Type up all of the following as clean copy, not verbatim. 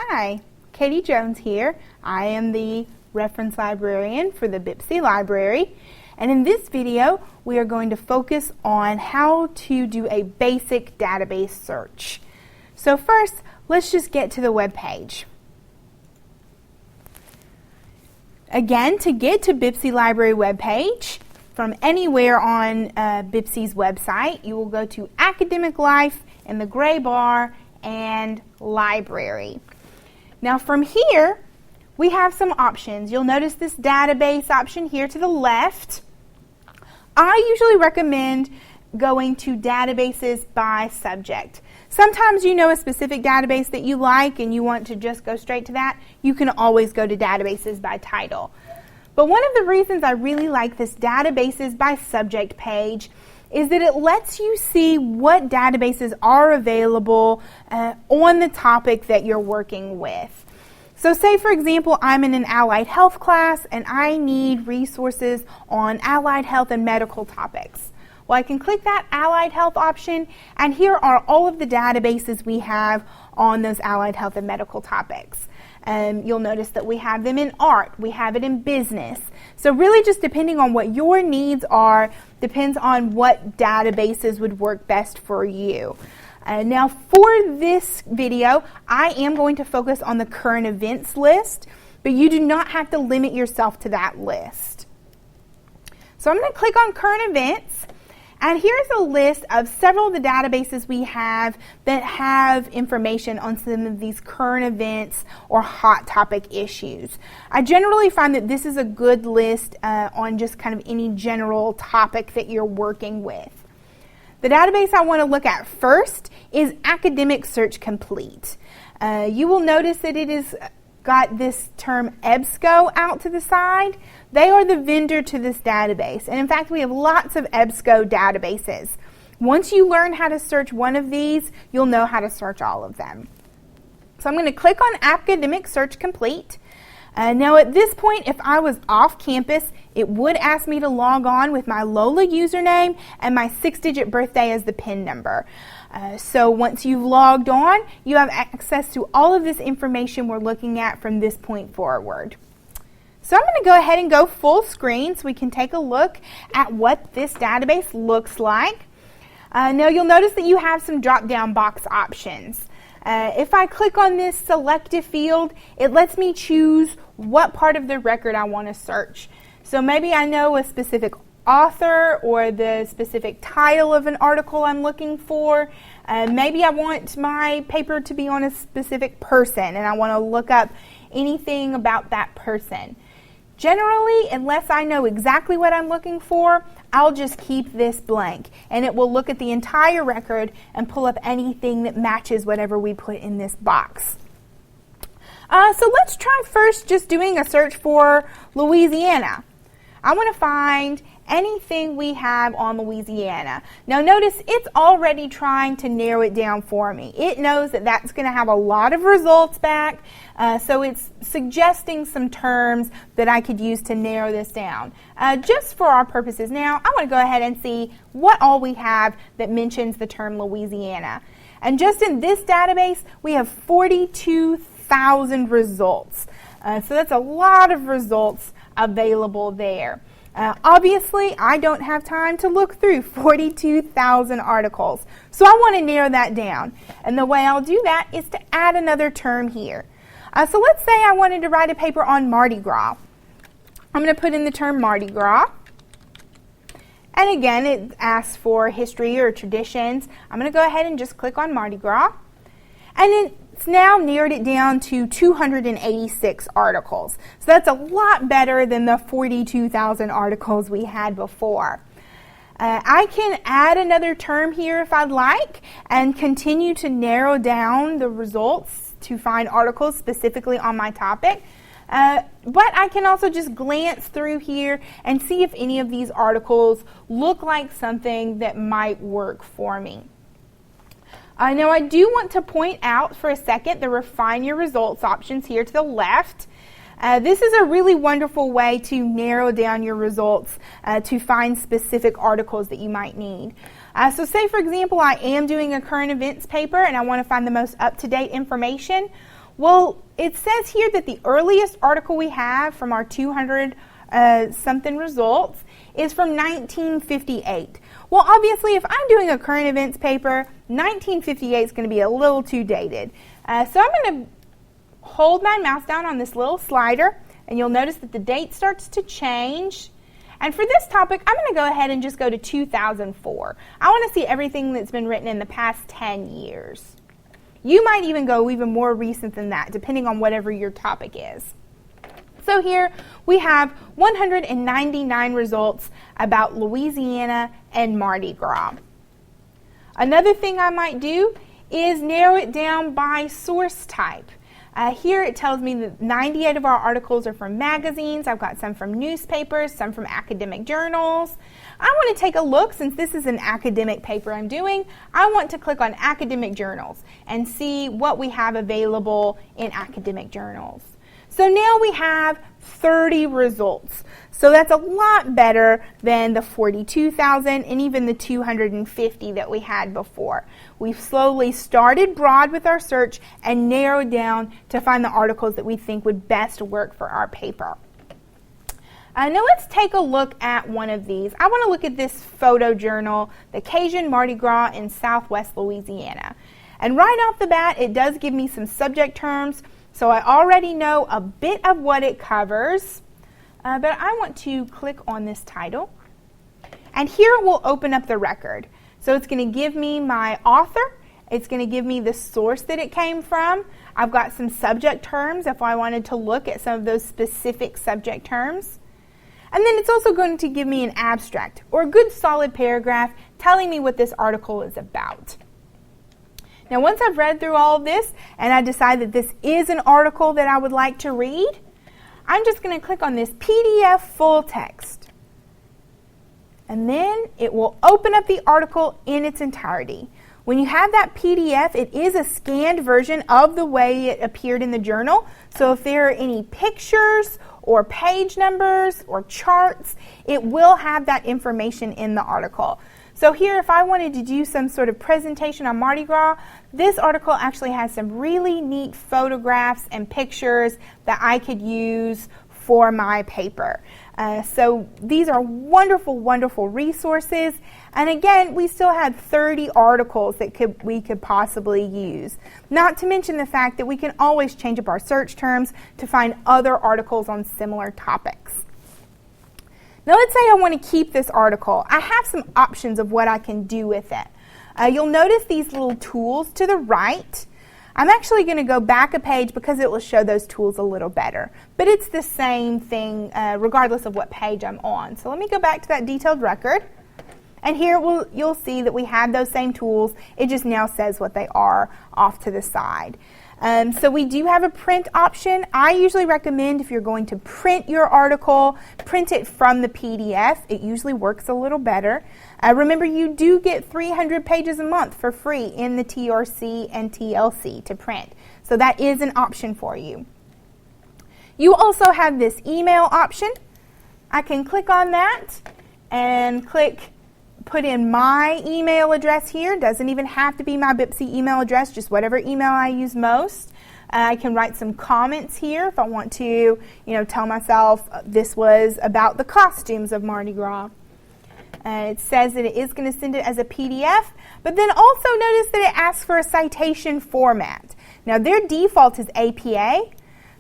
Hi, Katie Jones here. I am the reference librarian for the BPCC library, and in this video we are going to focus on how to do a basic database search. So first, let's just get to the web page. Again, to get to BPCC library web page from anywhere on BPCC's website, you will go to Academic Life in the gray bar and Library. Now from here, we have some options. You'll notice this database option here to the left. I usually recommend going to databases by subject. Sometimes you know a specific database that you like and you want to just go straight to that. You can always go to databases by title. But one of the reasons I really like this databases by subject page is that it lets you see what databases are available on the topic that you're working with. So say, for example, I'm in an allied health class and I need resources on allied health and medical topics. Well, I can click that allied health option, and here are all of the databases we have on those allied health and medical topics. You'll notice that we have them in art, we have it in business. So really just depending on what your needs are, depends on what databases would work best for you. Now for this video, I am going to focus on the current events list, but you do not have to limit yourself to that list. So I'm going to click on current events. And here's a list of several of the databases we have that have information on some of these current events or hot topic issues. I generally find that this is a good list on just kind of any general topic that you're working with. The database I want to look at first is Academic Search Complete. You will notice that it is got this term EBSCO out to the side. They are the vendor to this database, and in fact we have lots of EBSCO databases. Once you learn how to search one of these, you'll know how to search all of them. So I'm going to click on Academic Search Complete. Now at this point, if I was off campus, it would ask me to log on with my Lola username and my 6-digit birthday as the PIN number. So once you've logged on, you have access to all of this information we're looking at from this point forward. So I'm going to go ahead and go full screen so we can take a look at what this database looks like. Now you'll notice that you have some drop-down box options. If I click on this selective field, it lets me choose what part of the record I want to search. So maybe I know a specific author or the specific title of an article I'm looking for. Maybe I want my paper to be on a specific person and I want to look up anything about that person. Generally, unless I know exactly what I'm looking for, I'll just keep this blank and it will look at the entire record and pull up anything that matches whatever we put in this box. So let's try first just doing a search for Louisiana. I want to find anything we have on Louisiana. Now notice it's already trying to narrow it down for me. It knows that that's going to have a lot of results back, so it's suggesting some terms that I could use to narrow this down. Just for our purposes now, I want to go ahead and see what all we have that mentions the term Louisiana. And just in this database, we have 42,000 results. So that's a lot of results available there. Obviously, I don't have time to look through 42,000 articles, so I want to narrow that down. And the way I'll do that is to add another term here. So let's say I wanted to write a paper on Mardi Gras. I'm going to put in the term Mardi Gras. And again, it asks for history or traditions. I'm going to go ahead and just click on Mardi Gras. And it's now narrowed it down to 286 articles. So that's a lot better than the 42,000 articles we had before. I can add another term here if I'd like and continue to narrow down the results to find articles specifically on my topic. But I can also just glance through here and see if any of these articles look like something that might work for me. Now I do want to point out for a second the Refine Your Results options here to the left. This is a really wonderful way to narrow down your results to find specific articles that you might need. So say for example I am doing a current events paper and I want to find the most up-to-date information. Well, it says here that the earliest article we have from our 200 something results is from 1958. Well, obviously, if I'm doing a current events paper, 1958 is going to be a little too dated. So I'm going to hold my mouse down on this little slider, and you'll notice that the date starts to change. And for this topic, I'm going to go ahead and just go to 2004. I want to see everything that's been written in the past 10 years. You might even go even more recent than that, depending on whatever your topic is. So here we have 199 results about Louisiana and Mardi Gras. Another thing I might do is narrow it down by source type. Here it tells me that 98 of our articles are from magazines. I've got some from newspapers, some from academic journals. I want to take a look, since this is an academic paper I'm doing, I want to click on academic journals and see what we have available in academic journals. So now we have 30 results. So that's a lot better than the 42,000 and even the 250 that we had before. We've slowly started broad with our search and narrowed down to find the articles that we think would best work for our paper. Now let's take a look at one of these. I want to look at this photo journal, the Cajun Mardi Gras in Southwest Louisiana. And right off the bat, it does give me some subject terms, so I already know a bit of what it covers. But I want to click on this title, and here it will open up the record. So it's going to give me my author, it's going to give me the source that it came from. I've got some subject terms if I wanted to look at some of those specific subject terms. And then it's also going to give me an abstract, or a good solid paragraph telling me what this article is about. Now once I've read through all of this and I decide that this is an article that I would like to read, I'm just going to click on this PDF full text. And then it will open up the article in its entirety. When you have that PDF, it is a scanned version of the way it appeared in the journal. So if there are any pictures or page numbers or charts, it will have that information in the article. So here, if I wanted to do some sort of presentation on Mardi Gras, this article actually has some really neat photographs and pictures that I could use for my paper. So these are wonderful, wonderful resources. And again, we still had 30 articles that we could possibly use. Not to mention the fact that we can always change up our search terms to find other articles on similar topics. Now let's say I want to keep this article. I have some options of what I can do with it. You'll notice these little tools to the right. I'm actually going to go back a page because it will show those tools a little better. But it's the same thing regardless of what page I'm on. So let me go back to that detailed record. And here you'll see that we have those same tools. It just now says what they are off to the side. So we do have a print option. I usually recommend, if you're going to print your article, print it from the PDF. It usually works a little better. Remember, you do get 300 pages a month for free in the TRC and TLC to print. So that is an option for you. You also have this email option. I can click on that and put in my email address here. Doesn't even have to be my BPCC email address, just whatever email I use most. I can write some comments here if I want to, tell myself this was about the costumes of Mardi Gras. It says that it is going to send it as a PDF, but then also notice that it asks for a citation format. Now their default is APA,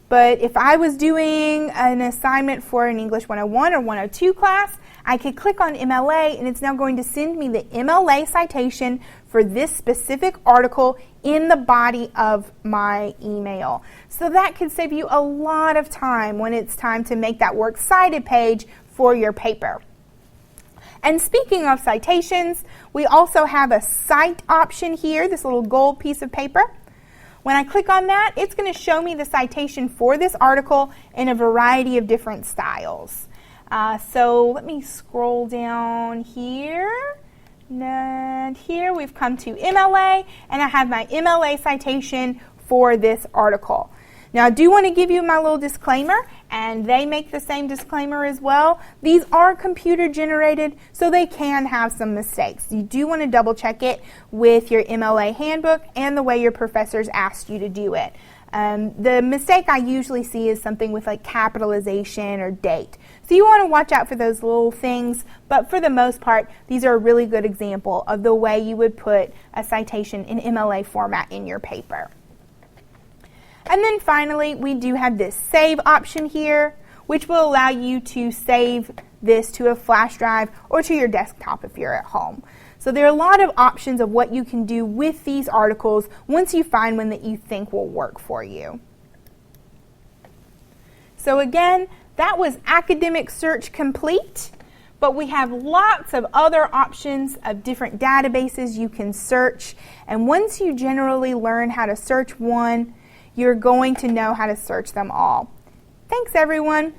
but if I was doing an assignment for an English 101 or 102 class, I could click on MLA and it's now going to send me the MLA citation for this specific article in the body of my email. So that could save you a lot of time when it's time to make that works cited page for your paper. And speaking of citations, we also have a cite option here, this little gold piece of paper. When I click on that, it's going to show me the citation for this article in a variety of different styles. So let me scroll down here. And here we've come to MLA, and I have my MLA citation for this article. Now, I do want to give you my little disclaimer, and they make the same disclaimer as well. These are computer generated, so they can have some mistakes. You do want to double check it with your MLA handbook and the way your professors asked you to do it. The mistake I usually see is something with like capitalization or date. So you want to watch out for those little things, but for the most part, these are a really good example of the way you would put a citation in MLA format in your paper. And then finally, we do have this save option here, which will allow you to save this to a flash drive or to your desktop if you're at home. So there are a lot of options of what you can do with these articles once you find one that you think will work for you. So again, that was Academic Search Complete, but we have lots of other options of different databases you can search, and once you generally learn how to search one, you're going to know how to search them all. Thanks, everyone.